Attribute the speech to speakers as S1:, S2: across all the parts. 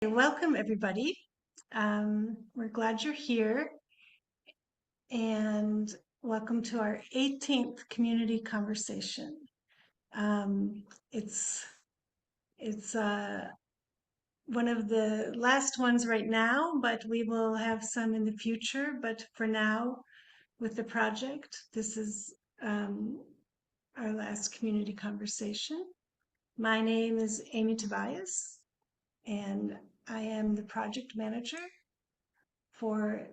S1: Welcome, everybody. We're glad you're here, and welcome to our 18th community conversation. Um, it's it's one of the last ones right now, but we will have some in the future. But for now, with the project, this is our last community conversation. My name is Amy Tobias, and I am the project manager for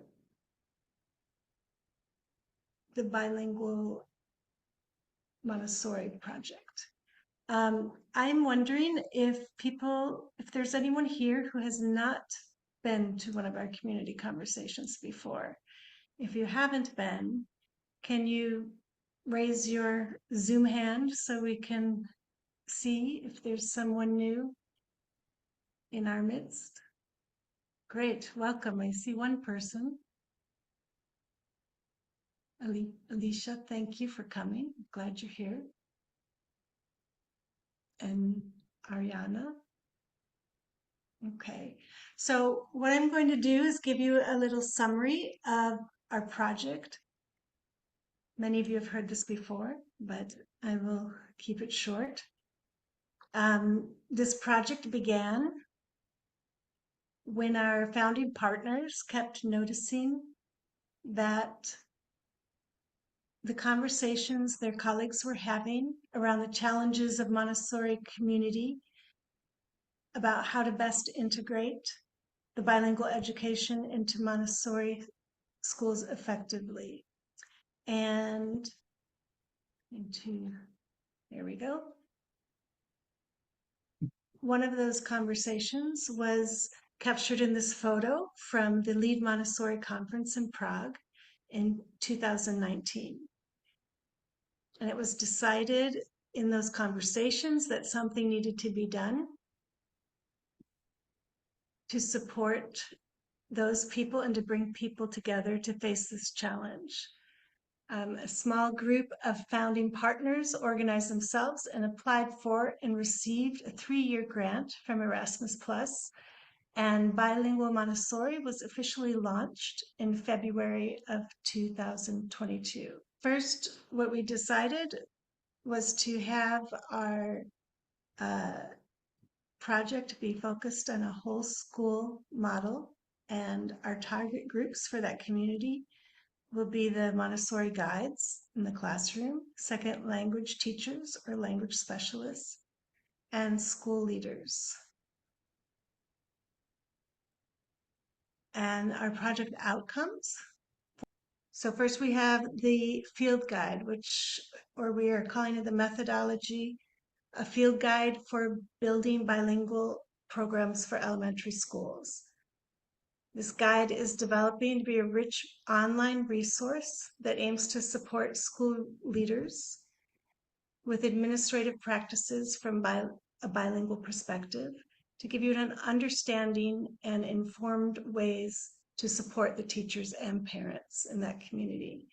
S1: the bilingual Montessori project. I'm wondering if there's anyone here who has not been to one of our community conversations before. If you haven't been, can you raise your Zoom hand so we can see if there's someone new in our midst? Great, welcome. I see one person. Alicia, thank you for coming. Glad you're here. And Ariana. Okay, so what I'm going to do is give you a little summary of our project. Many of you have heard this before, but I will keep it short. This project began when our founding partners kept noticing that the conversations their colleagues were having around the challenges of Montessori community about how to best integrate the bilingual education into Montessori schools effectively. And there we go. One of those conversations was captured in this photo from the Lead Montessori Conference in Prague in 2019. And it was decided in those conversations that something needed to be done to support those people and to bring people together to face this challenge. A small group of founding partners organized themselves and applied for and received a 3-year grant from Erasmus Plus, and Bilingual Montessori was officially launched in February of 2022. First, what we decided was to have our project be focused on a whole school model, and our target groups for that community will be the Montessori guides in the classroom, second language teachers or language specialists, and school leaders. And our project outcomes. So first we have the field guide, or we are calling it the methodology, a field guide for building bilingual programs for elementary schools. This guide is developing to be a rich online resource that aims to support school leaders with administrative practices from a bilingual perspective, to give you an understanding and informed ways to support the teachers and parents in that community.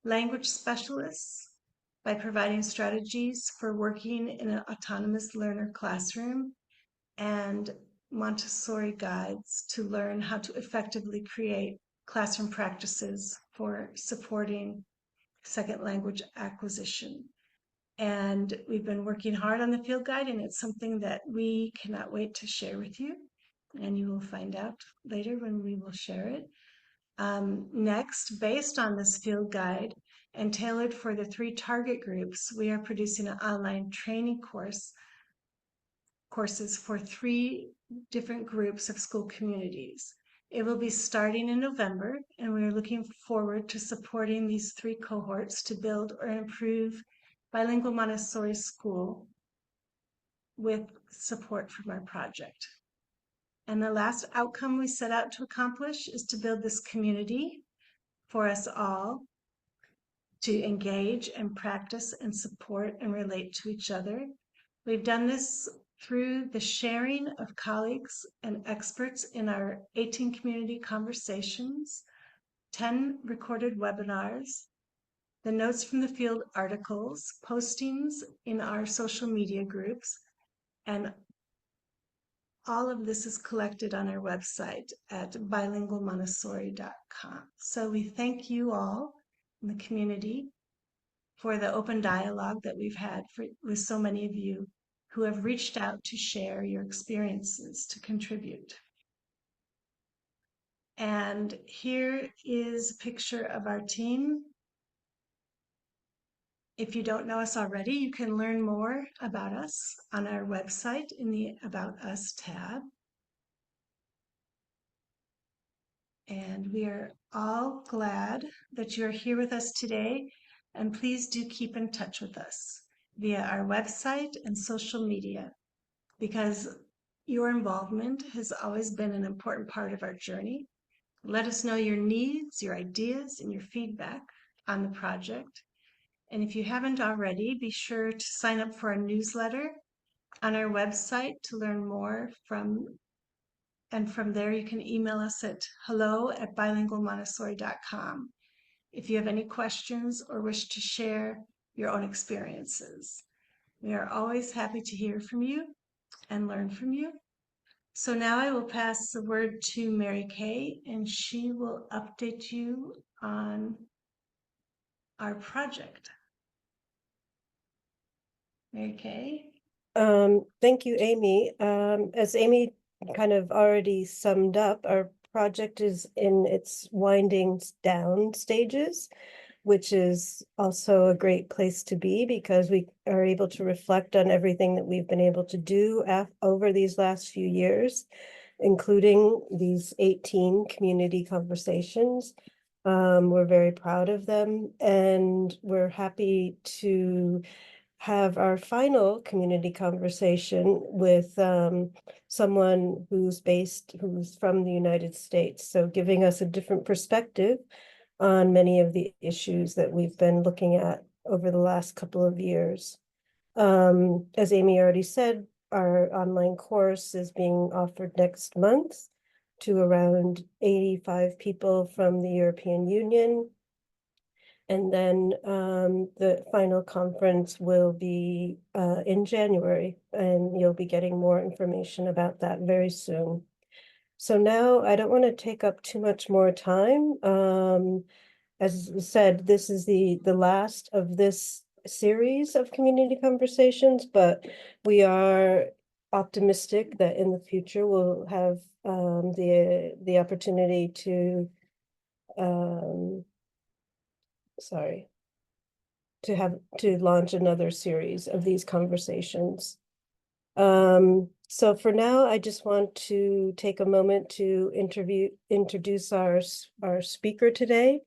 S1: Language specialists, by providing strategies for working in an autonomous learner classroom, and Montessori guides to learn how to effectively create classroom practices for supporting second language acquisition. And we've been working hard on the field guide, and it's something that we cannot wait to share with you. And you will find out later when we will share it. Next, based on this field guide and tailored for the 3 target groups, we are producing an online training courses for 3 different groups of school communities. It will be starting in November, and we are looking forward to supporting these 3 cohorts to build or improve bilingual Montessori school with support from our project. And the last outcome we set out to accomplish is to build this community for us all to engage and practice and support and relate to each other. We've done this through the sharing of colleagues and experts in our 18 community conversations, 10 recorded webinars, the notes from the field articles, postings in our social media groups, and all of this is collected on our website at bilingualmontessori.com. So we thank you all in the community for the open dialogue that we've had with so many of you who have reached out to share your experiences, to contribute. And here is a picture of our team. If you don't know us already, you can learn more about us on our website in the About Us tab. And we are all glad that you're here with us today. And please do keep in touch with us via our website and social media, because your involvement has always been an important part of our journey. Let us know your needs, your ideas, and your feedback on the project. And if you haven't already, be sure to sign up for our newsletter on our website to learn more and from there you can email us at hello@bilingualmontessori.com if you have any questions or wish to share your own experiences. We are always happy to hear from you and learn from you. So now I will pass the word to Mary Kay, and she will update you on our project. Mary Kay?
S2: Thank you, Amy. As Amy kind of already summed up, our project is in its winding down stages, which is also a great place to be because we are able to reflect on everything that we've been able to do over these last few years, including these 18 community conversations. We're very proud of them, and we're happy to have our final community conversation with someone who's from the United States. So giving us a different perspective on many of the issues that we've been looking at over the last couple of years. As Amy already said, our online course is being offered next month to around 85 people from the European Union. And then the final conference will be in January, and you'll be getting more information about that very soon. So now I don't want to take up too much more time. As I said, this is the last of this series of community conversations, but we are optimistic that in the future we'll have the opportunity to to launch another series of these conversations. So for now, I just want to take a moment to introduce our speaker today.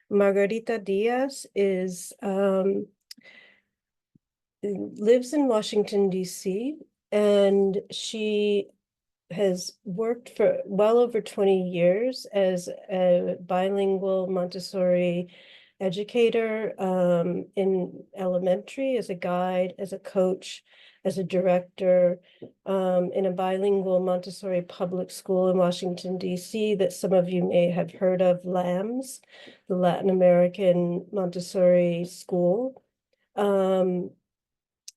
S2: Margarita Diaz lives in Washington, D.C., and she has worked for well over 20 years as a bilingual Montessori educator in elementary, as a guide, as a coach, as a director in a bilingual Montessori public school in Washington, D.C. that some of you may have heard of, LAMS, the Latin American Montessori School.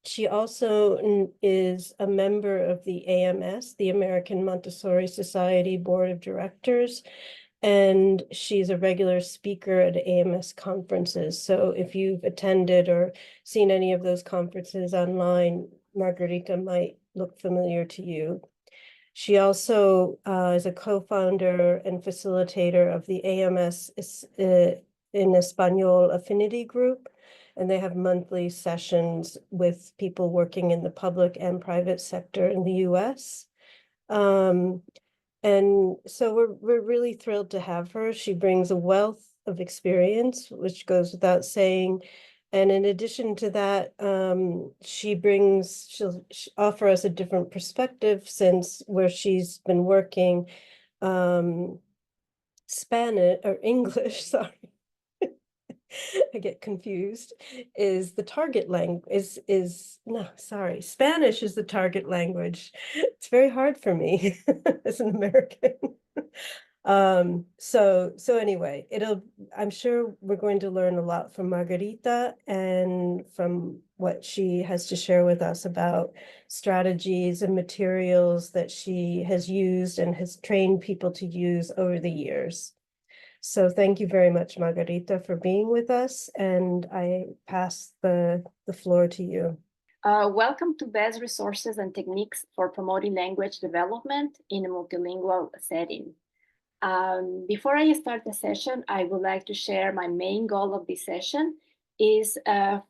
S2: She also is a member of the AMS, the American Montessori Society Board of Directors, and she's a regular speaker at AMS conferences. So if you've attended or seen any of those conferences online, Margarita might look familiar to you. She also is a co-founder and facilitator of the AMS in Espanol Affinity Group, and they have monthly sessions with people working in the public and private sector in the US. And so we're really thrilled to have her. She brings a wealth of experience, which goes without saying. And in addition to that, she'll offer us a different perspective since where she's been working Spanish or English, sorry. I get confused, is the target language, Spanish is the target language. It's very hard for me as an American. So anyway, I'm sure we're going to learn a lot from Margarita and from what she has to share with us about strategies and materials that she has used and has trained people to use over the years. So thank you very much, Margarita, for being with us, and I pass the floor to you.
S3: Welcome to Best Resources and Techniques for Promoting Language Development in a Multilingual Setting. Before I start the session, I would like to share my main goal of this session is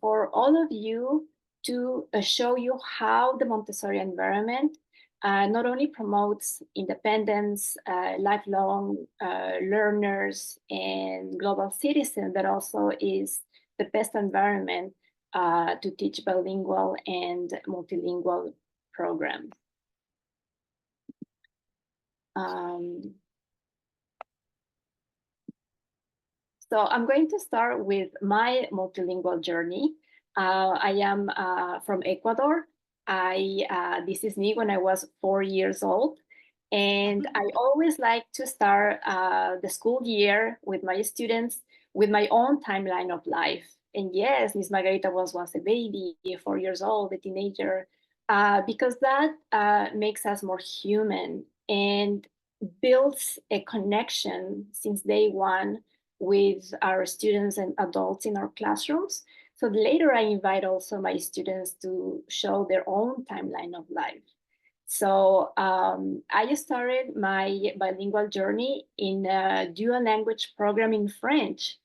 S3: for all of you to show you how the Montessori environment not only promotes independence, lifelong learners, and global citizens, but also is the best environment to teach bilingual and multilingual programs. So I'm going to start with my multilingual journey. I am from Ecuador. This is me when I was 4 years old. And I always like to start the school year with my students with my own timeline of life. And yes, Miss Margarita was once a baby, 4 years old, a teenager, because that makes us more human and builds a connection since day one with our students and adults in our classrooms. So later I invite also my students to show their own timeline of life. So I started my bilingual journey in a dual language program in French.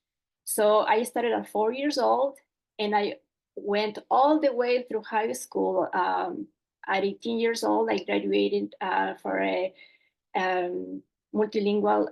S3: So I started at 4 years old and I went all the way through high school. At 18 years old, I graduated for a multilingual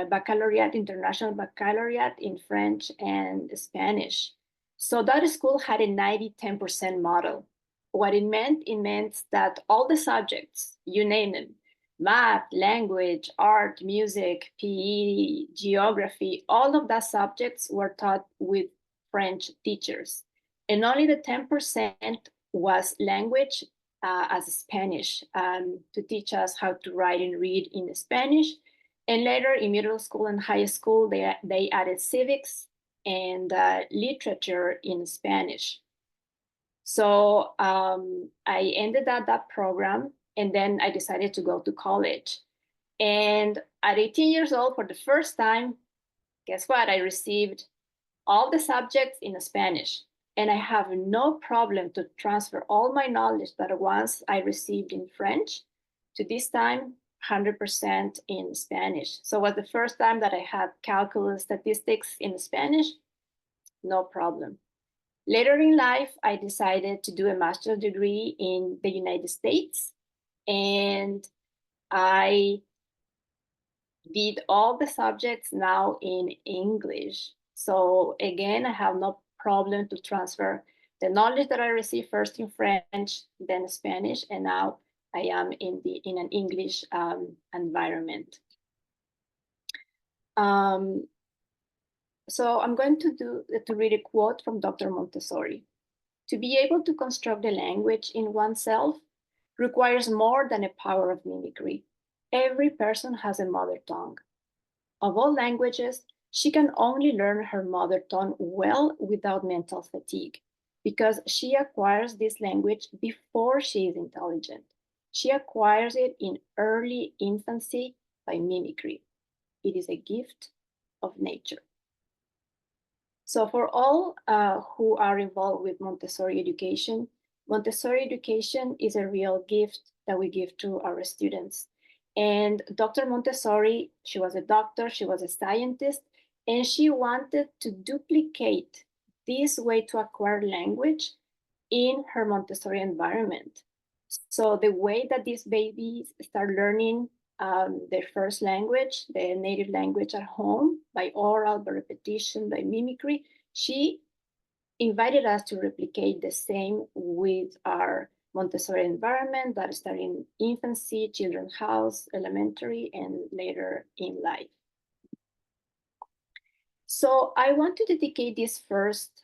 S3: baccalaureate, international baccalaureate in French and Spanish. So that school had a 90-10% model. What it meant that all the subjects, you name them, math, language, art, music, PE, geography, all of that subjects were taught with French teachers. And only the 10% was language as Spanish to teach us how to write and read in Spanish. And later in middle school and high school, they added civics and literature in Spanish. So I ended that program and then I decided to go to college. And at 18 years old, for the first time, guess what? I received all the subjects in Spanish. And I have no problem to transfer all my knowledge that once I received in French to this time 100% in Spanish. So it was the first time that I had calculus statistics in Spanish, no problem. Later in life, I decided to do a master's degree in the United States. And I did all the subjects now in English. So again, I have no problem to transfer the knowledge that I received first in French, then Spanish, and now I am in an English environment. So I'm going to read a quote from Dr. Montessori. To be able to construct a language in oneself requires more than a power of mimicry. Every person has a mother tongue. Of all languages, she can only learn her mother tongue well without mental fatigue, because she acquires this language before she is intelligent. She acquires it in early infancy by mimicry. It is a gift of nature. So for all who are involved with Montessori education is a real gift that we give to our students. And Dr. Montessori, she was a doctor, she was a scientist, and she wanted to duplicate this way to acquire language in her Montessori environment. So the way that these babies start learning their first language, their native language at home, by oral, by repetition, by mimicry, she invited us to replicate the same with our Montessori environment that started in infancy, children's house, elementary, and later in life. So I want to dedicate these first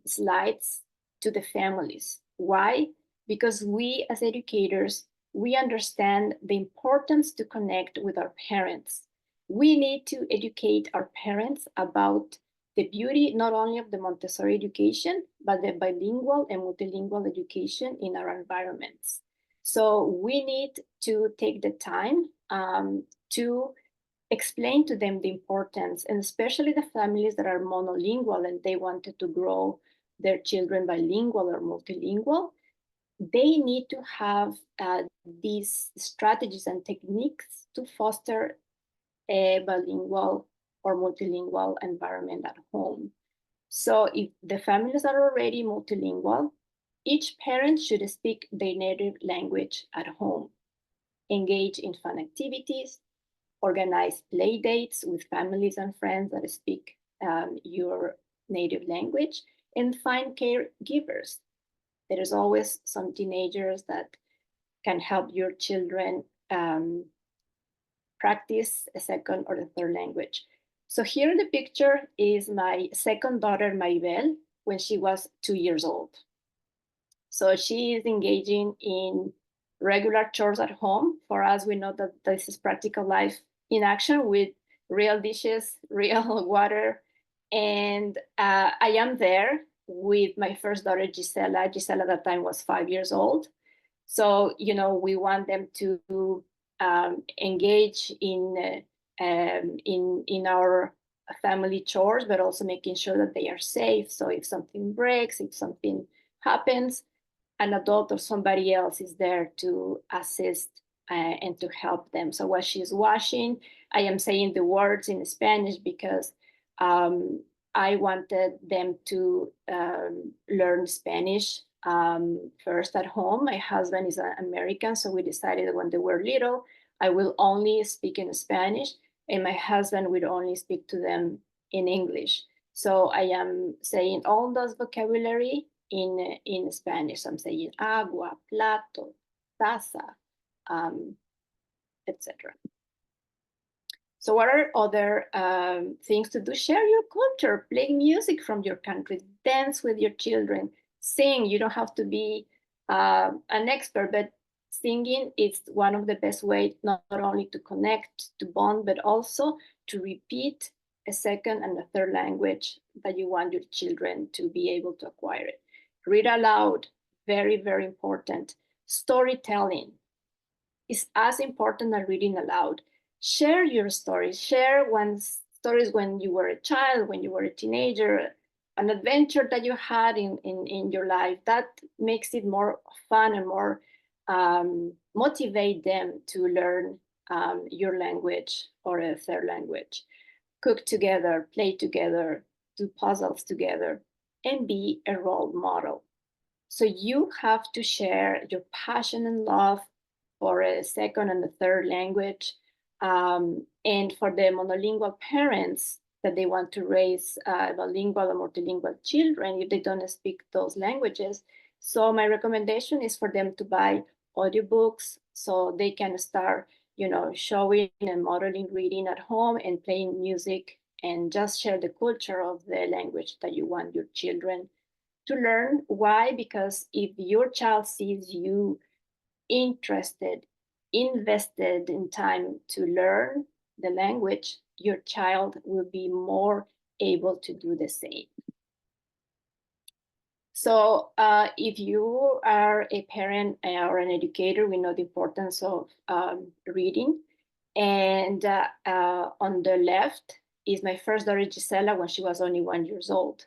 S3: slides to the families. Why? Because we as educators, we understand the importance to connect with our parents. We need to educate our parents about the beauty not only of the Montessori education, but the bilingual and multilingual education in our environments. So we need to take the time to explain to them the importance, and especially the families that are monolingual and they wanted to grow their children bilingual or multilingual, they need to have these strategies and techniques to foster a bilingual or multilingual environment at home. So if the families are already multilingual, each parent should speak their native language at home, engage in fun activities, organize play dates with families and friends that speak your native language, and find caregivers. There is always some teenagers that can help your children practice a second or a third language. So here in the picture is my second daughter, Maribel, when she was 2 years old. So she is engaging in regular chores at home. For us, we know that this is practical life in action with real dishes, real water. And I am there with my first daughter, Gisela. Gisela at that time was 5 years old. So, we want them to engage in our family chores, but also making sure that they are safe. So if something breaks, if something happens, an adult or somebody else is there to assist and to help them. So while she's washing, I am saying the words in Spanish because I wanted them to learn Spanish first at home. My husband is an American, so we decided that when they were little, I will only speak in Spanish, and my husband would only speak to them in English. So I am saying all those vocabulary in Spanish. I'm saying agua, plato, taza, etc. So what are other things to do? Share your culture, play music from your country, dance with your children, sing. You don't have to be an expert, but singing is one of the best ways not only to connect, to bond, but also to repeat a second and a third language that you want your children to be able to acquire it. Read aloud, very, very important. Storytelling is as important as reading aloud. Share your stories. Share stories when you were a child, when you were a teenager, an adventure that you had in your life. That makes it more fun and more motivate them to learn your language or a third language. Cook together, play together, do puzzles together, and be a role model. So you have to share your passion and love for a second and a third language. And for the monolingual parents that they want to raise bilingual or multilingual children, if they don't speak those languages. So my recommendation is for them to buy audiobooks so they can start, showing and modeling reading at home and playing music, and just share the culture of the language that you want your children to learn. Why? Because if your child sees you interested, invested in time to learn the language, your child will be more able to do the same. So if you are a parent or an educator, we know the importance of reading. And on the left is my first daughter, Gisela, when she was only 1 year old.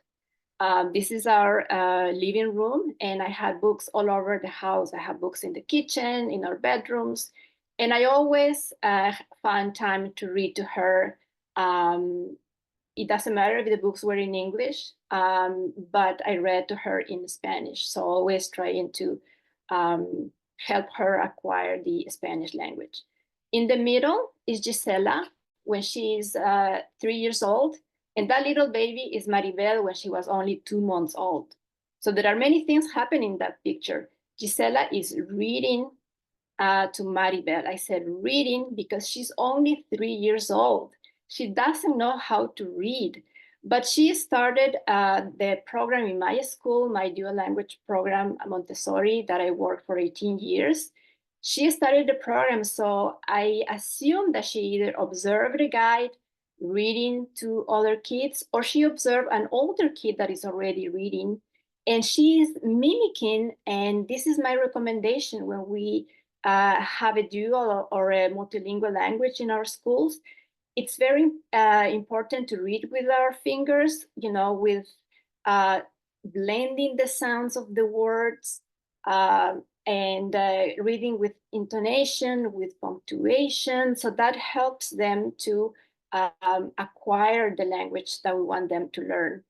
S3: This is our living room, and I had books all over the house. I have books in the kitchen, in our bedrooms, and I always found time to read to her. It doesn't matter if the books were in English, but I read to her in Spanish. So always trying to help her acquire the Spanish language. In the middle is Gisela when she's 3 years old. And that little baby is Maribel when she was only 2 months old. So there are many things happening in that picture. Gisela is reading to Maribel. I said reading because she's only 3 years old. She doesn't know how to read, but she started the program in my school, my dual language program, Montessori, that I worked for 18 years. She started the program, so I assume that she either observed the guide, reading to other kids, or she observed an older kid that is already reading and she's mimicking. And this is my recommendation when we have a dual or a multilingual language in our schools. It's very important to read with our fingers, with blending the sounds of the words, and reading with intonation, with punctuation. So that helps them to acquire the language that we want them to learn.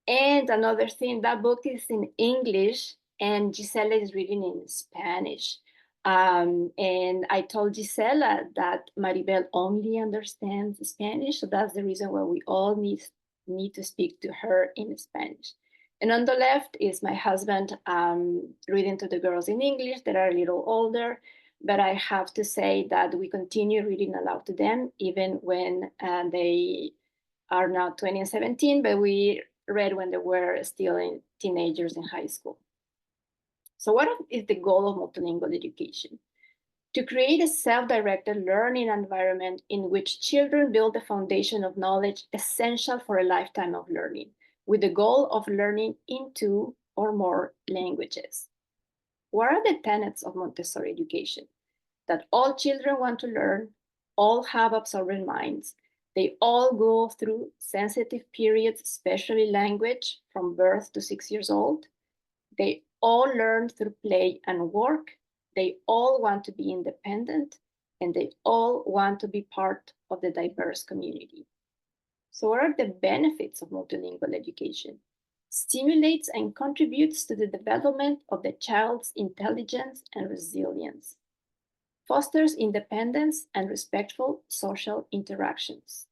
S3: And another thing, that book is in English and Gisela is reading in Spanish. And I told Gisela that Maribel only understands Spanish, so that's the reason why we all need to speak to her in Spanish. And on the left is my husband reading to the girls in English that are a little older, but I have to say that we continue reading aloud to them, even when they are now 20 and 17, but we read when they were still teenagers in high school. So what is the goal of multilingual education? To create a self-directed learning environment in which children build the foundation of knowledge essential for a lifetime of learning, with the goal of learning in 2 or more languages. What are the tenets of Montessori education? That all children want to learn, all have absorbent minds, they all go through sensitive periods, especially language, from birth to 6 years old. They all learn through play and work. They all want to be independent, and they all want to be part of the diverse community. So what are the benefits of multilingual education? Stimulates and contributes to the development of the child's intelligence and resilience. Fosters independence and respectful social interactions.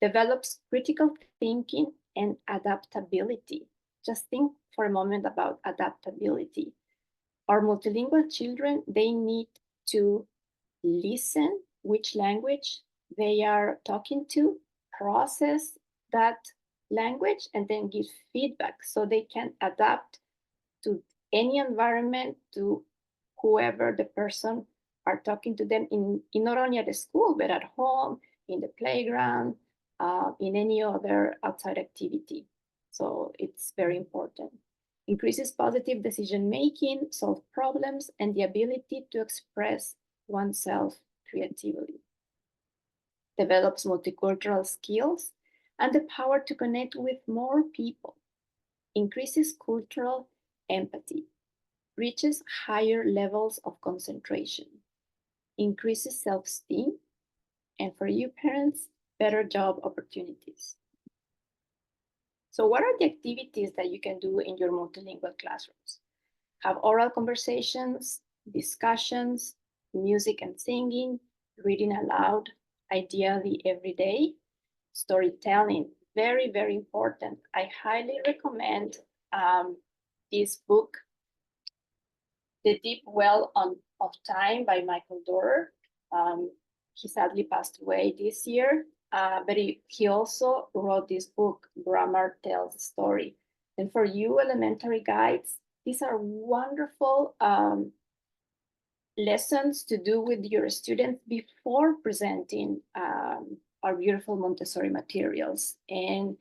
S3: Develops critical thinking and adaptability. Just think for a moment about adaptability. Our multilingual children, they need to listen which language they are talking to, process that language, and then give feedback so they can adapt to any environment, to whoever the person are talking to them in not only at the school, but at home, in the playground, in any other outside activity. So it's very important. Increases positive decision-making, solve problems, and the ability to express oneself creatively. Develops multicultural skills and the power to connect with more people. Increases cultural empathy. Reaches higher levels of concentration. Increases self-esteem. And for you parents, better job opportunities. So what are the activities that you can do in your multilingual classrooms? Have oral conversations, discussions, music and singing, reading aloud, ideally every day. Storytelling, very, very important. I highly recommend this book, The Deep Well of Time by Michael Dorer. He sadly passed away this year, but he also wrote this book, Grammar Tells a Story. And for you elementary guides, these are wonderful lessons to do with your students before presenting our beautiful Montessori materials. And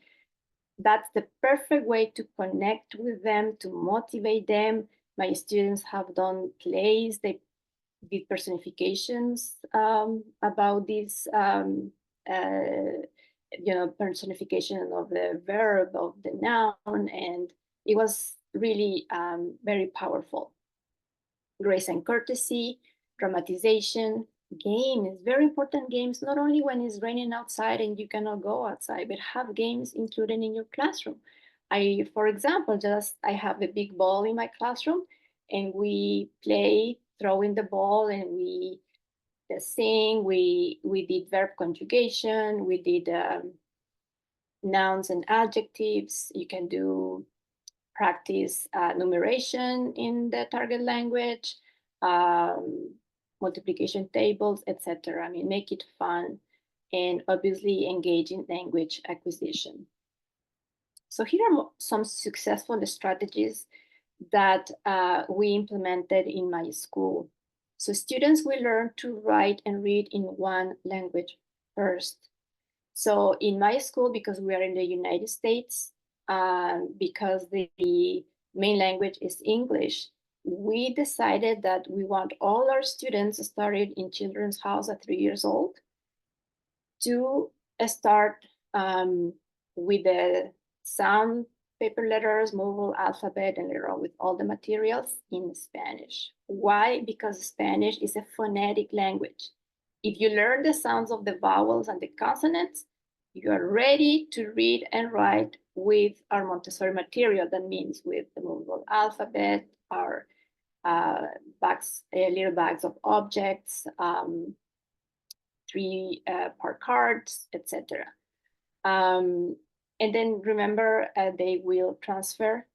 S3: that's the perfect way to connect with them, to motivate them. My students have done plays, they did personifications about this, personification of the verb, of the noun, and it was really very powerful. Grace and courtesy, dramatization, games, very important games, not only when it's raining outside and you cannot go outside, but have games included in your classroom. For example, I have a big ball in my classroom and we play throwing the ball and we sing, we did verb conjugation, we did nouns and adjectives. You can do practice numeration in the target language, multiplication tables, etc. I mean, make it fun and obviously engage in language acquisition. So here are some successful strategies that we implemented in my school. So students will learn to write and read in one language first. So in my school, because we are in the United States, because the main language is English, we decided that we want all our students started in children's house at 3 years old to start with the sound paper letters, movable alphabet, and later on with all the materials in Spanish. Why? Because Spanish is a phonetic language. If you learn the sounds of the vowels and the consonants, you are ready to read and write with our Montessori material. That means with the movable alphabet, our little bags of objects, 3-part cards, etc. And then remember, they will transfer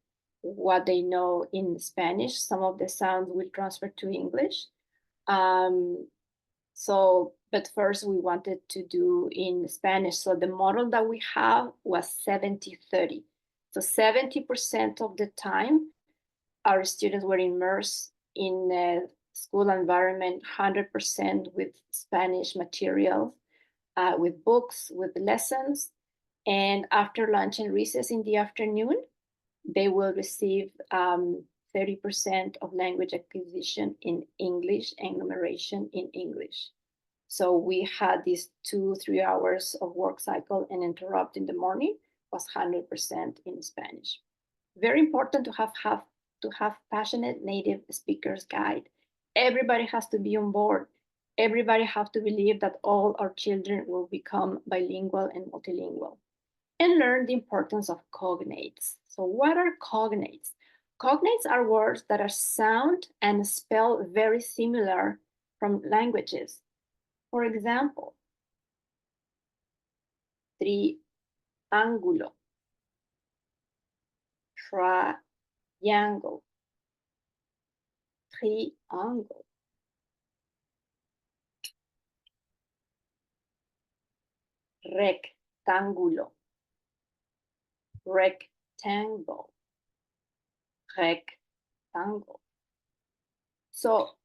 S3: what they know in Spanish. Some of the sounds will transfer to English. But first we wanted to do in Spanish. So the model that we have was 70-30. So 70% of the time, our students were immersed in a school environment, 100% with Spanish material, with books, with lessons. And after lunch and recess in the afternoon, they will receive 30% of language acquisition in English and numeration in English. So we had these 2-3 hours of work cycle, and interrupt in the morning was 100% in Spanish. Very important to have passionate native speakers guide. Everybody has to be on board. Everybody has to believe that all our children will become bilingual and multilingual. And learn the importance of cognates. So what are cognates? Cognates are words that are sound and spelled very similar from languages. For example, triángulo, triangle, triangle, rectángulo, rectangle, rectangle. So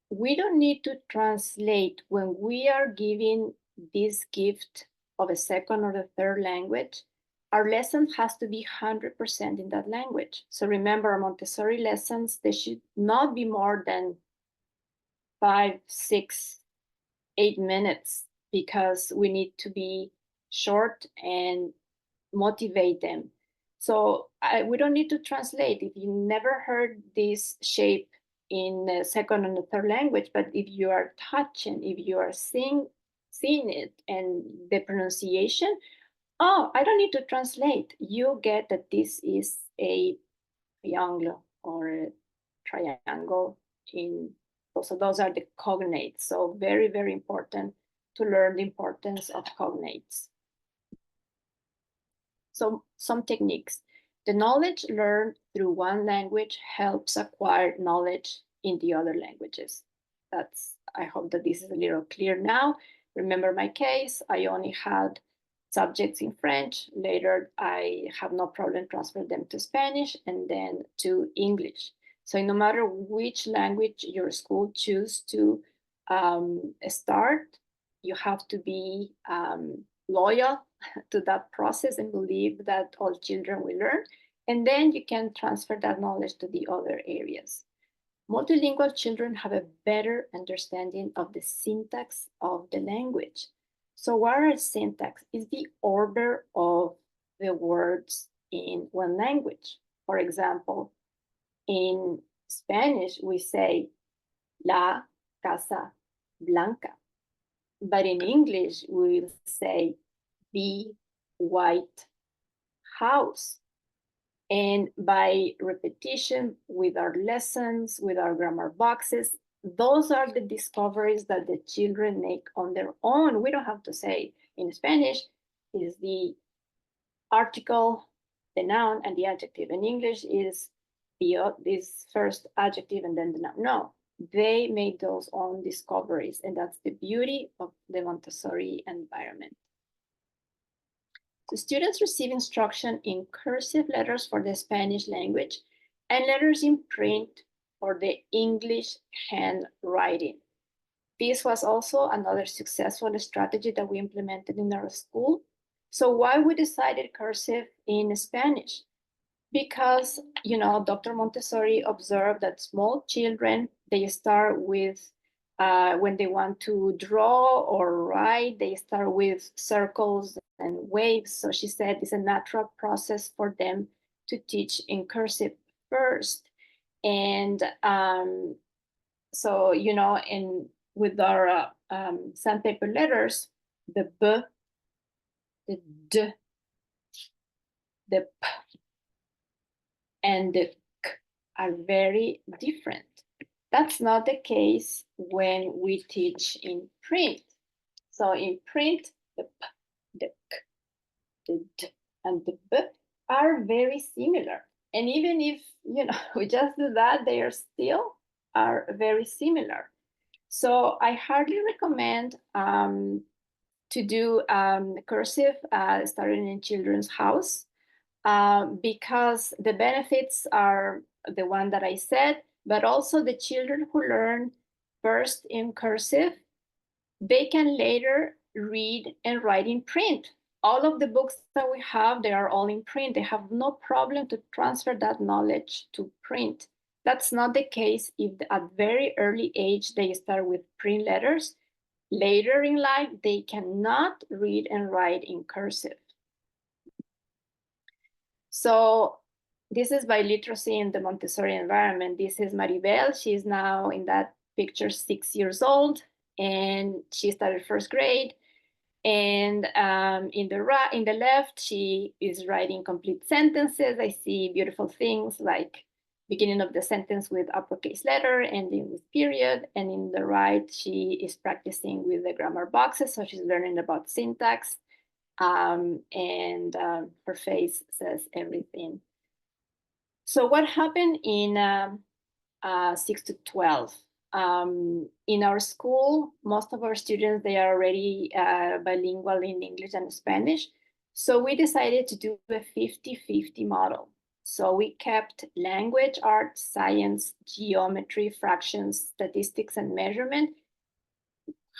S3: we don't need to translate when we are giving this gift of a second or a third language. Our lesson has to be 100% in that language. So remember, our Montessori lessons, they should not be more than 5, 6, 8 minutes, because we need to be short and motivate them. So we don't need to translate. If you never heard this shape in the second and the third language, but if you are touching, if you are seeing it and the pronunciation, oh, I don't need to translate. You get that this is a triangle or a triangle. So those are the cognates. So very, very important to learn the importance of cognates. So some techniques. The knowledge learned through one language helps acquire knowledge in the other languages. I hope that this is a little clear now. Remember my case, I only had subjects in French. Later, I have no problem transferring them to Spanish and then to English. So no matter which language your school choose to start, you have to be loyal to that process and believe that all children will learn. And then you can transfer that knowledge to the other areas. Multilingual children have a better understanding of the syntax of the language. So what are syntax? Is the order of the words in one language. For example, in Spanish, we say la casa blanca. But in English, we will say the white house. And by repetition, with our lessons, with our grammar boxes, those are the discoveries that the children make on their own. We don't have to say in Spanish is the article, the noun, and the adjective. In English is this first adjective and then the noun. No, they make those own discoveries, and that's the beauty of the Montessori environment. The students receive instruction in cursive letters for the Spanish language and letters in print for the English handwriting. This was also another successful strategy that we implemented in our school. So why we decided cursive in Spanish? Because, Dr. Montessori observed that small children, they start with, when they want to draw or write, they start with circles and waves. So she said it's a natural process for them to teach in cursive first. And so, with our sandpaper letters, the B, the D, the P, and the K are very different. That's not the case when we teach in print. So in print, the P, the K, the D, and the B are very similar. And even if, we just do that, they are still are very similar. So I hardly recommend to do cursive starting in children's house because the benefits are the one that I said, but also the children who learn first in cursive, they can later read and write in print. All of the books that we have, they are all in print. They have no problem to transfer that knowledge to print. That's not the case if at very early age they start with print letters. Later in life, they cannot read and write in cursive. So this is by literacy in the Montessori environment. This is Maribel. She's now in that picture 6 years old, and she started first grade. And in the left, she is writing complete sentences. I see beautiful things like beginning of the sentence with uppercase letter, ending with period. And in the right, she is practicing with the grammar boxes. So she's learning about syntax. And her face says everything. So what happened in 6 to 12? In our school, most of our students, they are already bilingual in English and Spanish. So we decided to do a 50-50 model. So we kept language, art, science, geometry, fractions, statistics, and measurement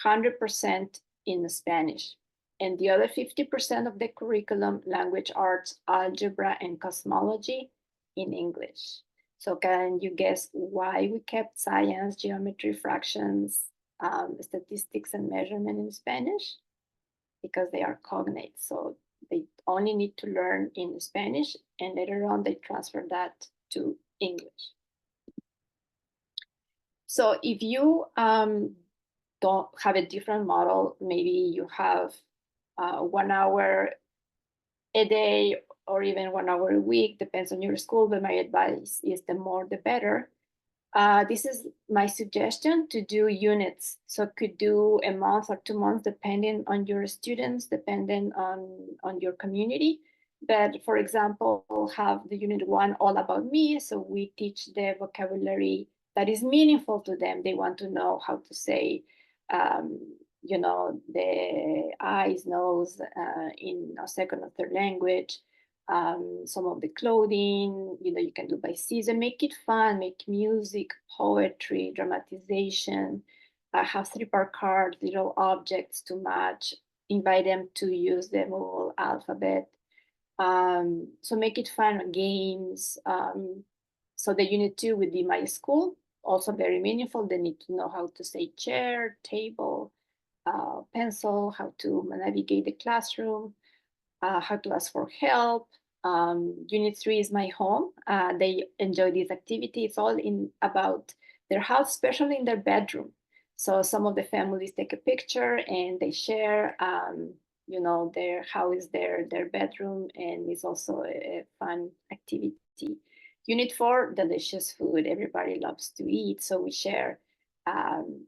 S3: 100% in Spanish. And the other 50% of the curriculum, language, arts, algebra, and cosmology in English. So can you guess why we kept science, geometry, fractions, statistics, and measurement in Spanish? Because they are cognates. So they only need to learn in Spanish, and later on they transfer that to English. So if you don't have a different model, maybe you have 1 hour a day or even 1 hour a week, depends on your school, but my advice is the more the better. This is my suggestion to do units. So could do a month or 2 months, depending on your students, depending on your community. But for example, have the unit 1 all about me. So we teach the vocabulary that is meaningful to them. They want to know how to say, the eyes, nose in a second or third language. Some of the clothing, you can do by season. Make it fun, make music, poetry, dramatization, have 3-part cards, little objects to match, invite them to use the whole alphabet. So make it fun, games. So the unit 2 would be my school, also very meaningful. They need to know how to say chair, table, pencil, how to navigate the classroom, how to ask for help. Unit 3 is my home. They enjoy this activity. It's all about their house, especially in their bedroom. So some of the families take a picture and they share, how is their bedroom, and it's also a fun activity. Unit 4, delicious food. Everybody loves to eat, so we share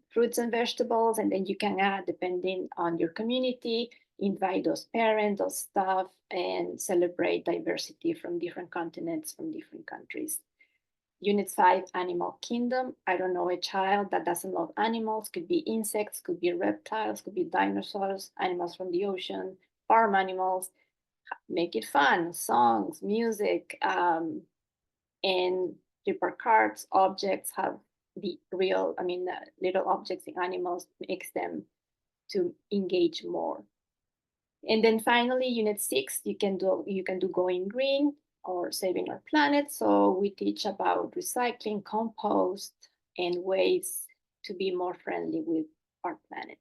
S3: fruits and vegetables, and then you can add, depending on your community, invite those parents, those staff, and celebrate diversity from different continents, from different countries. Unit 5, animal kingdom. I don't know a child that doesn't love animals. Could be insects, could be reptiles, could be dinosaurs, animals from the ocean, farm animals. Make it fun, songs, music, and 3-part cards, objects, have the real, little objects and animals makes them to engage more. And then finally, Unit 6, you can do Going Green or Saving Our Planet. So we teach about recycling, compost, and ways to be more friendly with our planet.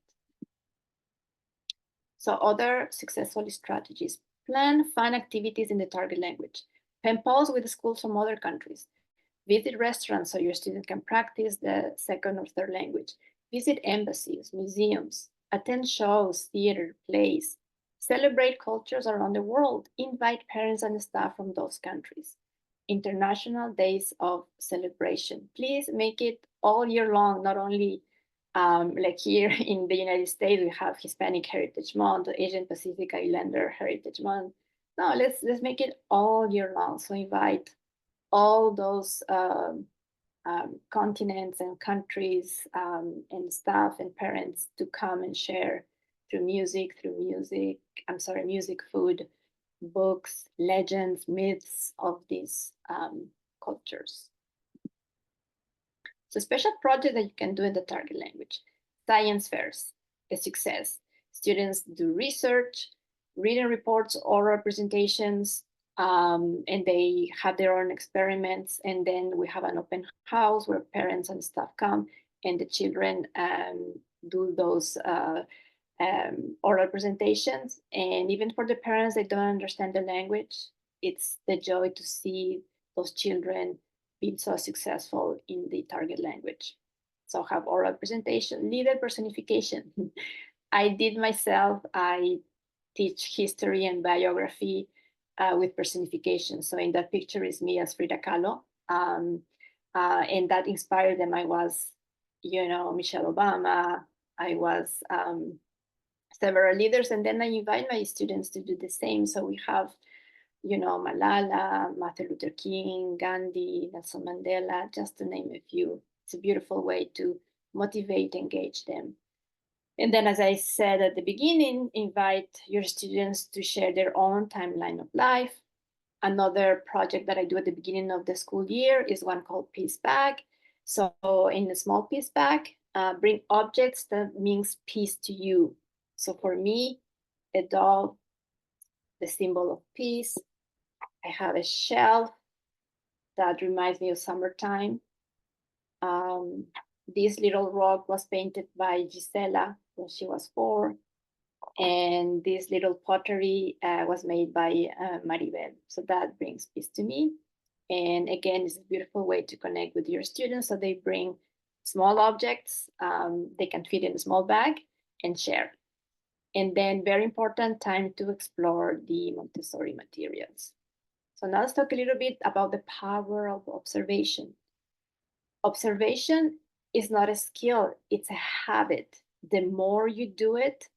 S3: So other successful strategies: plan fun activities in the target language. Pen pals with schools from other countries. Visit restaurants so your students can practice the second or third language. Visit embassies, museums, attend shows, theater, plays. Celebrate cultures around the world. Invite parents and staff from those countries. International days of celebration. Please make it all year long, not only like here in the United States, we have Hispanic Heritage Month, Asian Pacific Islander Heritage Month. No, let's make it all year long. So invite all those continents and countries and staff and parents to come and share music, food, books, legends, myths of these cultures. So special project that you can do in the target language: science fairs, a success. Students do research, reading reports, oral presentations, and they have their own experiments. And then we have an open house where parents and staff come, and the children do those oral presentations. And even for the parents that don't understand the language, it's the joy to see those children being so successful in the target language. So have oral presentation, leader personification. I did myself. I teach history and biography with personification. So in that picture is me as Frida Kahlo. And that inspired them. I was, Michelle Obama. I was several leaders. And then I invite my students to do the same. So we have Malala, Martin Luther King, Gandhi, Nelson Mandela, just to name a few. It's a beautiful way to motivate, engage them. And then, as I said at the beginning, invite your students to share their own timeline of life. Another project that I do at the beginning of the school year is one called Peace Bag. So in a small peace bag, bring objects that means peace to you. So for me, a dog, the symbol of peace. I have a shelf that reminds me of summertime. This little rock was painted by Gisela when she was 4. And this little pottery was made by Maribel. So that brings peace to me. And again, it's a beautiful way to connect with your students. So they bring small objects, they can fit in a small bag and share. And then very important, time to explore the Montessori materials. So now let's talk a little bit about the power of observation. Observation is not a skill, it's a habit. The more you do it,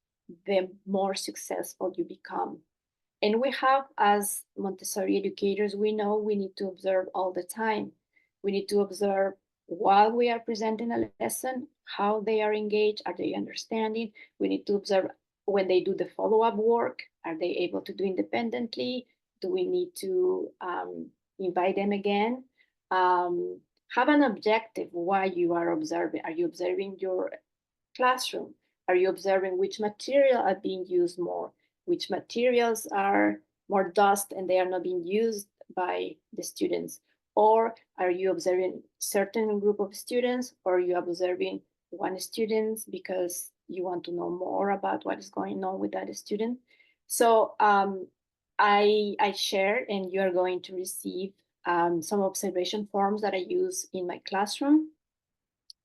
S3: the more successful you become. And we have, as Montessori educators, we know we need to observe all the time. We need to observe while we are presenting a lesson, how they are engaged, are they understanding? We need to observe when they do the follow-up work, are they able to do independently? Do we need to invite them again? Have an objective why you are observing. Are you observing your classroom? Are you observing which material are being used more? Which materials are more dust and they are not being used by the students? Or are you observing certain group of students, or are you observing one student because you want to know more about what is going on with that student? So I shared, and you are going to receive some observation forms that I use in my classroom.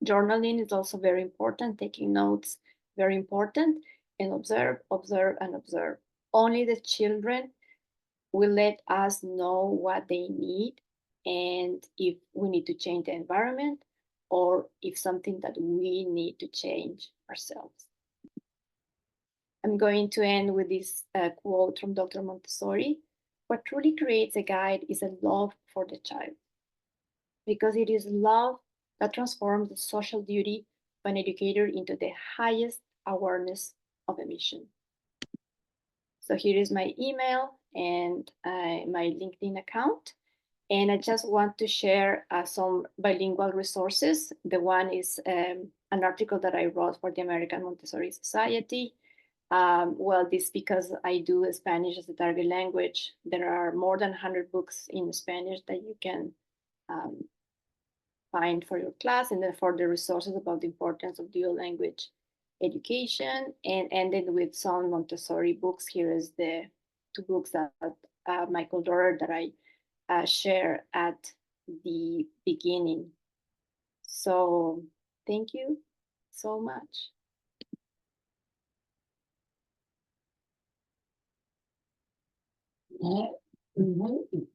S3: Journaling is also very important, taking notes, very important, and observe, observe, and observe. Only the children will let us know what they need and if we need to change the environment or if something that we need to change ourselves. I'm going to end with this quote from Dr. Montessori. What truly creates a guide is a love for the child, because it is love that transforms the social duty of an educator into the highest awareness of a mission. So here is my email and my LinkedIn account. And I just want to share some bilingual resources. The one is an article that I wrote for the American Montessori Society. Well, this because I do Spanish as a target language. There are more than 100 books in Spanish that you can find for your class, and then for the resources about the importance of dual language education, and ended with some Montessori books. Here is the 2 books that Michael Dorer that I share at the beginning. So thank you so much.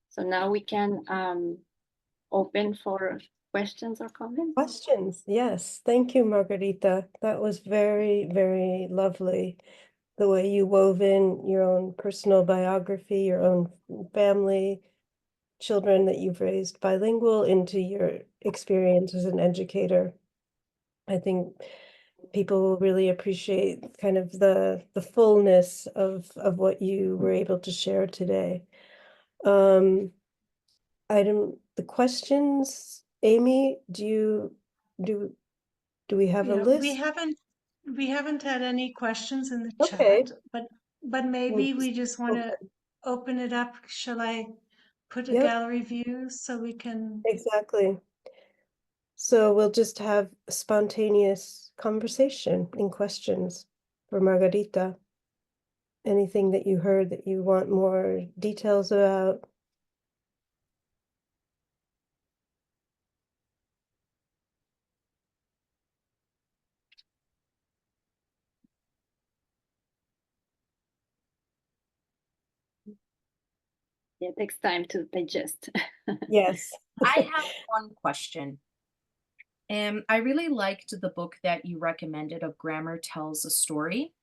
S3: So now we can open for questions or comments.
S2: Questions? Yes. Thank you, Margarita. That was very, very lovely. The way you wove in your own personal biography, your own family, children that you've raised bilingual into your experience as an educator. I think people will really appreciate kind of the fullness of what you were able to share today. The questions, Amy, do we have a
S1: Yeah,
S2: list?
S1: we haven't had any questions in the
S2: Okay.
S1: chat, but
S2: We'll
S1: maybe
S2: just
S1: we just want to
S2: open.
S1: open it up. Shall I put a
S2: Yep,
S1: gallery view so we can?
S2: exactly. So we'll just have a spontaneous conversation and questions for Margarita. Anything that you heard that you want more details about?
S3: Yeah, it takes time to digest.
S2: Yes.
S4: I have one question. I really liked the book that you recommended of Grammar Tells a Story.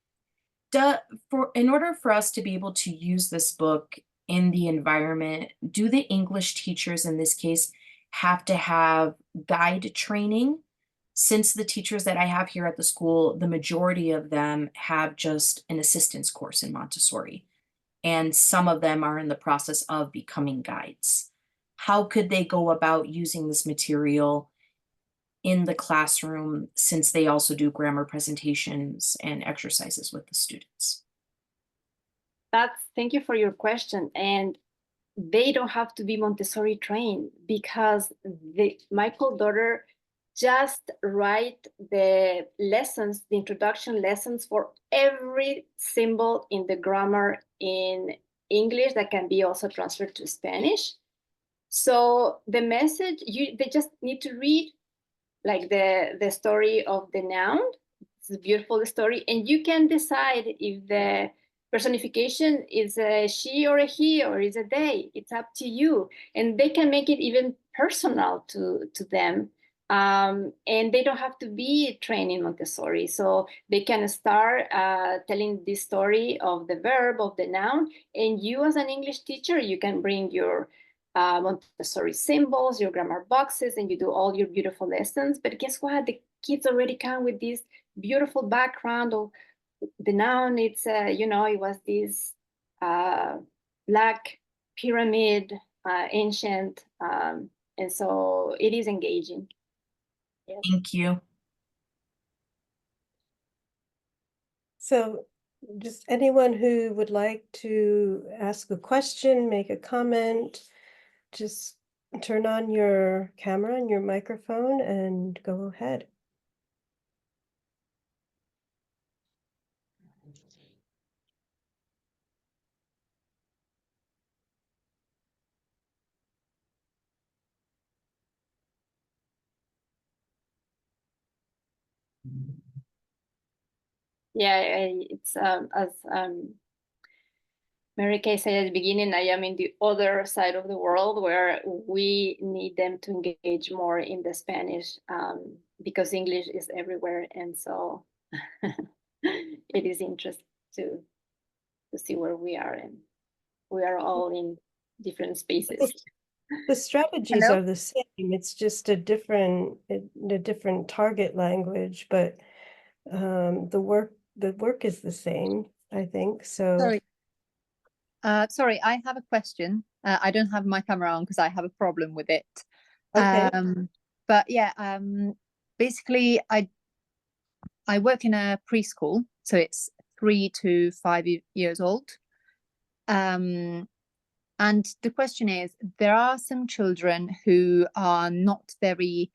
S4: In order for us to be able to use this book in the environment, do the English teachers in this case have to have guide training? Since the teachers that I have here at the school, the majority of them have just an assistance course in Montessori, and some of them are in the process of becoming guides. How could they go about using this material in the classroom, since they also do grammar presentations and exercises with the students?
S3: Thank you for your question. And they don't have to be Montessori trained, because Michael Dorer just write the lessons, the introduction lessons for every symbol in the grammar in English that can be also transferred to Spanish. So the message, they just need to read like the story of the noun. It's a beautiful story, and you can decide if the personification is a she or a he or is a they. It's up to you, and they can make it even personal to them. And they don't have to be trained in Montessori, so they can start telling this story of the verb, of the noun, and you as an English teacher, you can bring your Montessori symbols, your grammar boxes, and you do all your beautiful lessons. But guess what? The kids already come with this beautiful background of the noun. It's, it was this black pyramid, ancient. And so it is engaging. Yes.
S4: Thank you.
S2: So just anyone who would like to ask a question, make a comment, just turn on your camera and your microphone and go ahead.
S3: Yeah, it's as Mary Kay said at the beginning, I am in the other side of the world where we need them to engage more in the Spanish, because English is everywhere. And so it is interesting to see where we are, and we are all in different spaces.
S2: The strategies
S3: Hello?
S2: are the same. It's just a different target language, but the work is the same, I think. So
S5: Sorry. Sorry, I have a question. I don't have my camera on because I have a problem with it.
S2: Okay.
S5: But yeah, basically I work in a preschool, so it's 3 to 5 years old. And the question is, there are some children who are not very,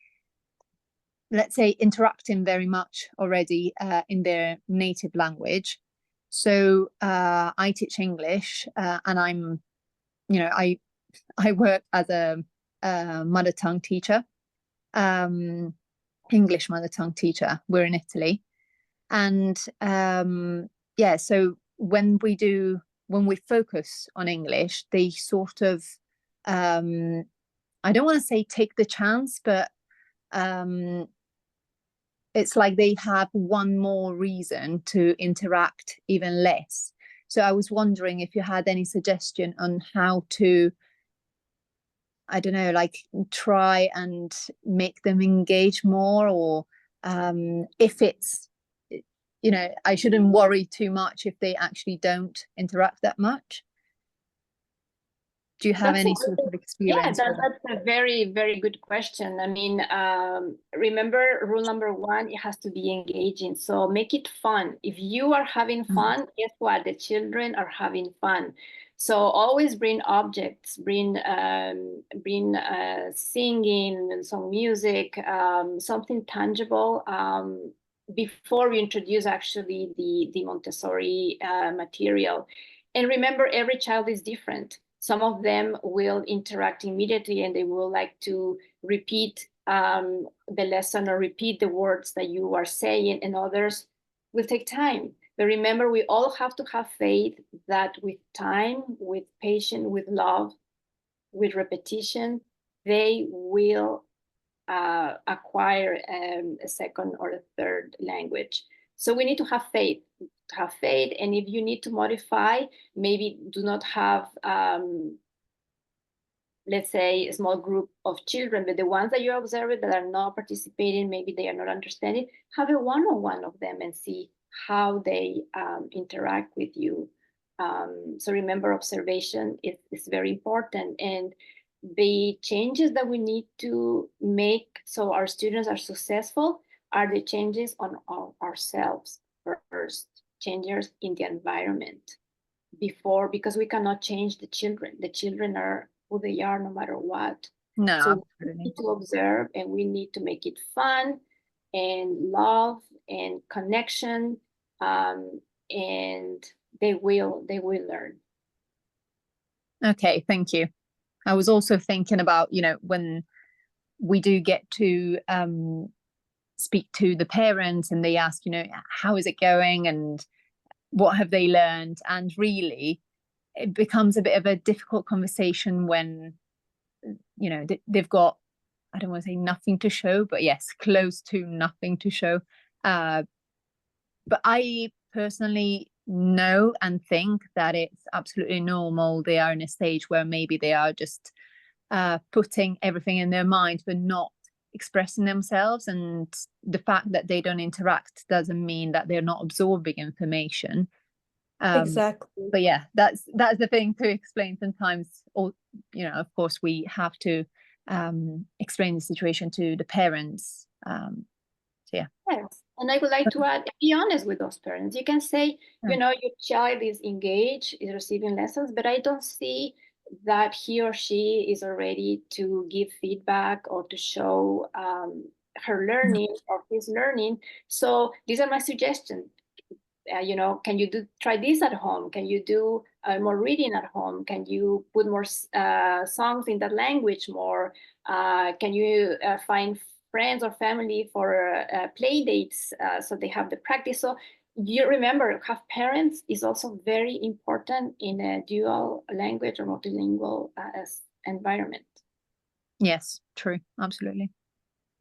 S5: let's say, interacting very much already in their native language. So I teach English, and I'm, you know, I work as a mother tongue teacher, English mother tongue teacher. We're in Italy, and yeah. So when we focus on English, they sort of, I don't want to say take the chance, but it's like they have one more reason to interact even less. So I was wondering if you had any suggestion on how to, I don't know, like try and make them engage more, or if it's, you know, I shouldn't worry too much if they actually don't interact that much. Do you have any sort of experience?
S3: Yeah, that's a very, very good question. I mean, remember rule number 1, it has to be engaging. So make it fun. If you are having fun, guess what? The children are having fun. So always bring objects, bring singing, some music, something tangible. Before we introduce actually the Montessori material. And remember, every child is different. Some of them will interact immediately and they will like to repeat the lesson or repeat the words that you are saying, and others will take time. But remember, we all have to have faith that with time, with patience, with love, with repetition, they will acquire a second or a third language. So we need to have faith. And if you need to modify, maybe do not have, let's say, a small group of children, but the ones that you observe that are not participating, maybe they are not understanding, have a one-on-one of them and see how they interact with you. So remember, observation is very important. And the changes that we need to make so our students are successful are the changes on ourselves first, changes in the environment before, because we cannot change the children. The children are who they are no matter what.
S5: No,
S3: so we need to observe, and we need to make it fun and love and connection, and they will learn.
S5: Okay, thank you. I was also thinking about, you know, when we do get to speak to the parents and they ask, you know, how is it going and what have they learned? And really, it becomes a bit of a difficult conversation when, you know, they've got, I don't want to say nothing to show, but yes, close to nothing to show. But I personally know and think that it's absolutely normal. They are in a stage where maybe they are just putting everything in their mind but not expressing themselves, and the fact that they don't interact doesn't mean that they're not absorbing information.
S2: Exactly.
S5: But yeah, that's the thing to explain sometimes. Or, you know, of course we have to explain the situation to the parents. So yeah.
S3: Yes. And I would like to add, be honest with those parents. You can say, you know, your child is engaged, is receiving lessons, but I don't see that he or she is ready to give feedback or to show her learning or his learning. So these are my suggestions. You know, can you try this at home? Can you do more reading at home? Can you put more songs in that language more? Can you find friends or family for play dates so they have the practice? So you remember, have parents is also very important in a dual language or multilingual environment.
S5: Yes, true, absolutely.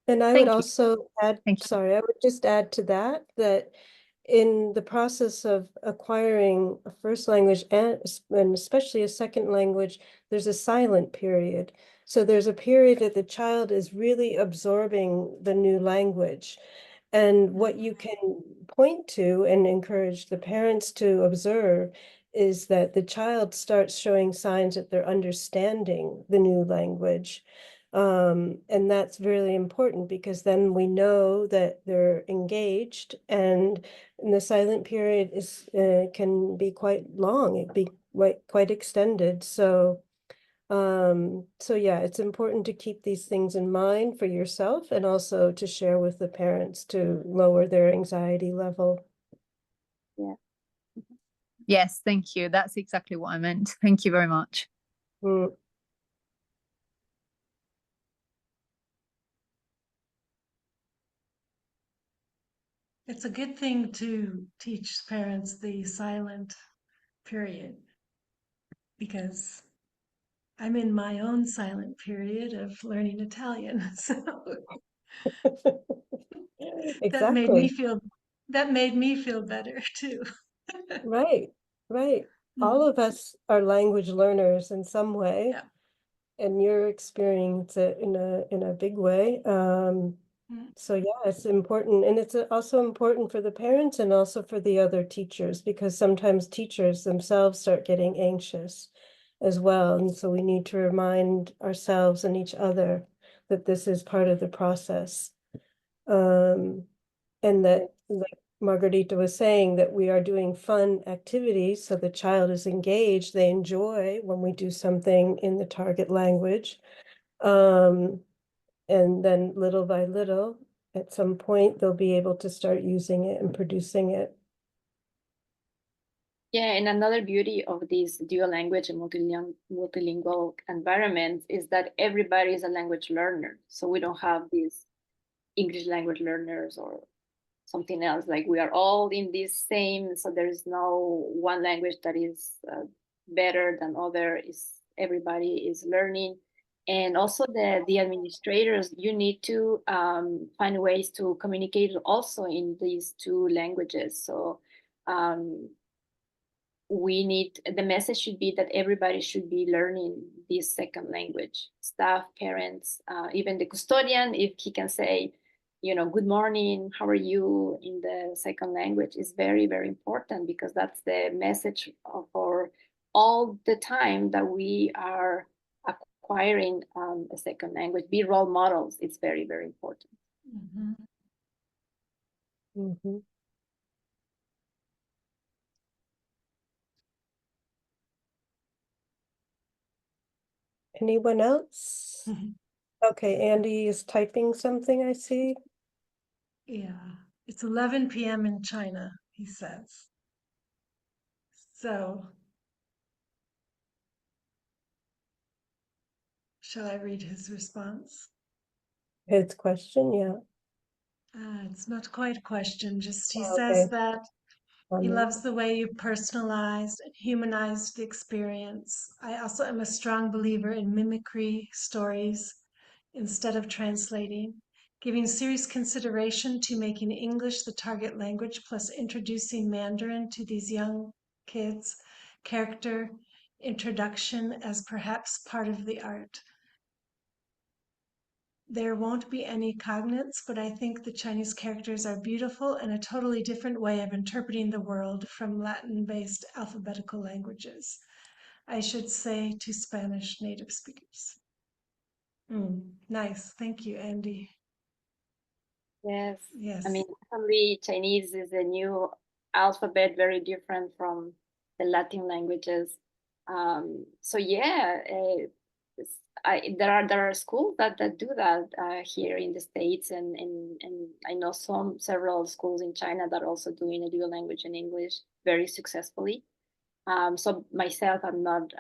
S2: And I would also add, sorry, I would just add to that in the process of acquiring a first language and especially a second language, there's a silent period. So there's a period that the child is really absorbing the new language. And what you can point to and encourage the parents to observe is that the child starts showing signs that they're understanding the new language. And that's really important because then we know that they're engaged, and the silent period is can be quite long. It be quite extended. So yeah, it's important to keep these things in mind for yourself and also to share with the parents to lower their anxiety level.
S3: Yeah.
S5: Yes, thank you. That's exactly what I meant. Thank you very much.
S2: Mm.
S1: It's a good thing to teach parents the silent period because I'm in my own silent period of learning Italian. So that made me
S2: Exactly.
S1: feel that made me feel better too.
S2: Right, right. All
S1: Mhm.
S2: of us are language learners in some way,
S1: Yeah.
S2: and you're experiencing it in a big way.
S1: Mm.
S2: So yeah, it's important, and it's also important for the parents and also for the other teachers, because sometimes teachers themselves start getting anxious as well, and so we need to remind ourselves and each other that this is part of the process. And that, like Margarita was saying, that we are doing fun activities, so the child is engaged, they enjoy when we do something in the target language. And then little by little, at some point, they'll be able to start using it and producing it.
S3: Yeah, and another beauty of this dual language and multilingual environments is that everybody is a language learner. So we don't have these English language learners or something else. Like we are all in this same, so there is no one language that is better than other. Is everybody is learning, and also the administrators. You need to find ways to communicate also in these two languages. So. We need the message should be that everybody should be learning this second language, staff, parents, even the custodian, if he can say, good morning, how are you in the second language, is very, very important, because that's the message for all the time that we are acquiring a second language. Be role models. It's very, very important.
S1: Mhm.
S2: Mhm. Anyone else? Okay, Andy is typing something, I see.
S1: Yeah. It's 11 p.m. in China, he says. So, shall I read his response?
S2: His question, yeah.
S1: It's not quite a question, just he
S2: Okay.
S1: says that he
S2: Comment.
S1: loves the way you personalized and humanized the experience. I also am a strong believer in mimicry stories instead of translating, giving serious consideration to making English the target language plus introducing Mandarin to these young kids, character introduction as perhaps part of the art. There won't be any cognates, but I think the Chinese characters are beautiful and a totally different way of interpreting the world from Latin-based alphabetical languages. I should say to Spanish native speakers. Nice. Thank you, Andy.
S3: Yes. I
S1: Yes.
S3: mean, definitely Chinese is a new alphabet, very different from the Latin languages. So yeah, there are schools that do that here in the States, and I know several schools in China that are also doing a dual language and English very successfully. So myself, I'm not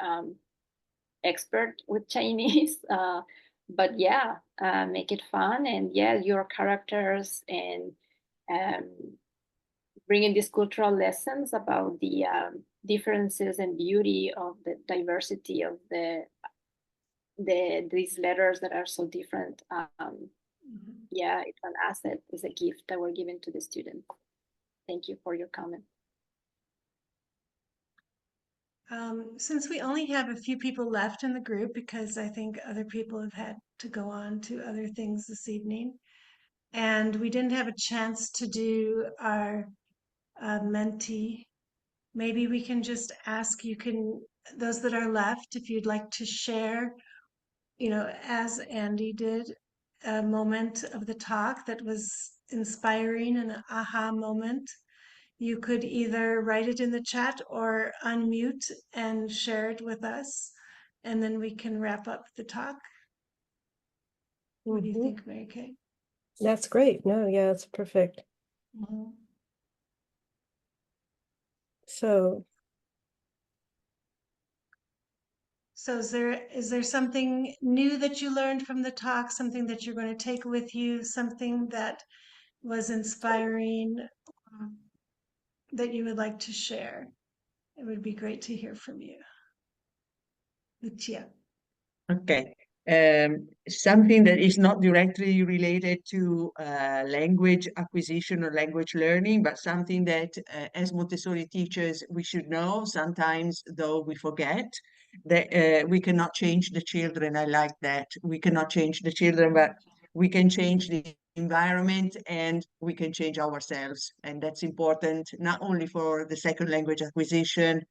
S3: expert with Chinese. But yeah, make it fun, and yeah, your characters, and um, bringing these cultural lessons about the differences and beauty of the diversity of these letters that are so different.
S1: Mhm.
S3: Yeah, it's an asset, it's a gift that we're giving to the students. Thank you for your comment.
S1: Since we only have a few people left in the group, because I think other people have had to go on to other things this evening, and we didn't have a chance to do our mentee maybe we can just ask, those that are left, if you'd like to share, as Andy did, a moment of the talk that was inspiring, an aha moment. You could either write it in the chat or unmute and share it with us, and then we can wrap up the talk. What do you think, Mary Kay?
S2: That's great. No, yeah, it's perfect. So
S1: is there something new that you learned from the talk, something that you're going to take with you, something that was inspiring, that you would like to share? It would be great to hear from you. Lucia.
S6: Okay. Something that is not directly related to language acquisition or language learning, but something that as Montessori teachers, we should know sometimes, though we forget, that we cannot change the children. I like that. We cannot change the children, but we can change the environment and we can change ourselves. And that's important, not only for the second language acquisition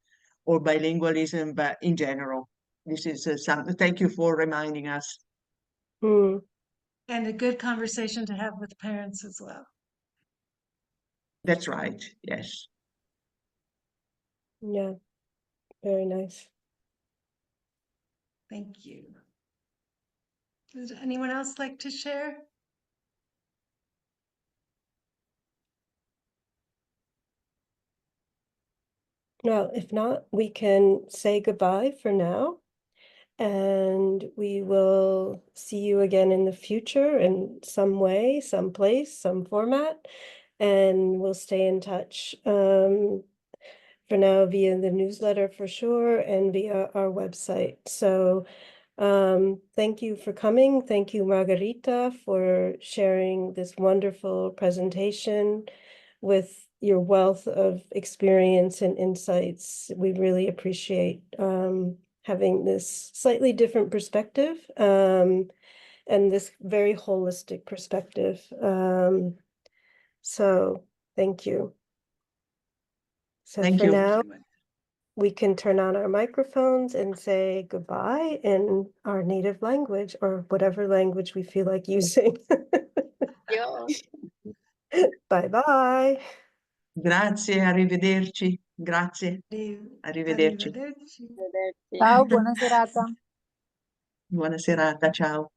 S6: or bilingualism, but in general. This is something. Thank you for reminding us.
S1: And a good conversation to have with parents as well.
S6: That's right. Yes.
S2: Yeah, very nice.
S1: Thank you. Does anyone else like to share?
S2: Well, if not, we can say goodbye for now. And we will see you again in the future in some way, some place, some format. And we'll stay in touch for now via the newsletter for sure and via our website. So thank you for coming. Thank you, Margarita, for sharing this wonderful presentation with your wealth of experience and insights. We really appreciate having this slightly different perspective and this very holistic perspective. So thank you. So
S6: Thank
S2: for
S6: you.
S2: now, we can turn on our microphones and say goodbye in our native language or whatever language we feel like using. Bye-bye.
S6: Grazie, arrivederci. Grazie. Arrivederci.
S1: Arrivederci.
S5: Ciao, buona serata.
S6: Buona serata, ciao.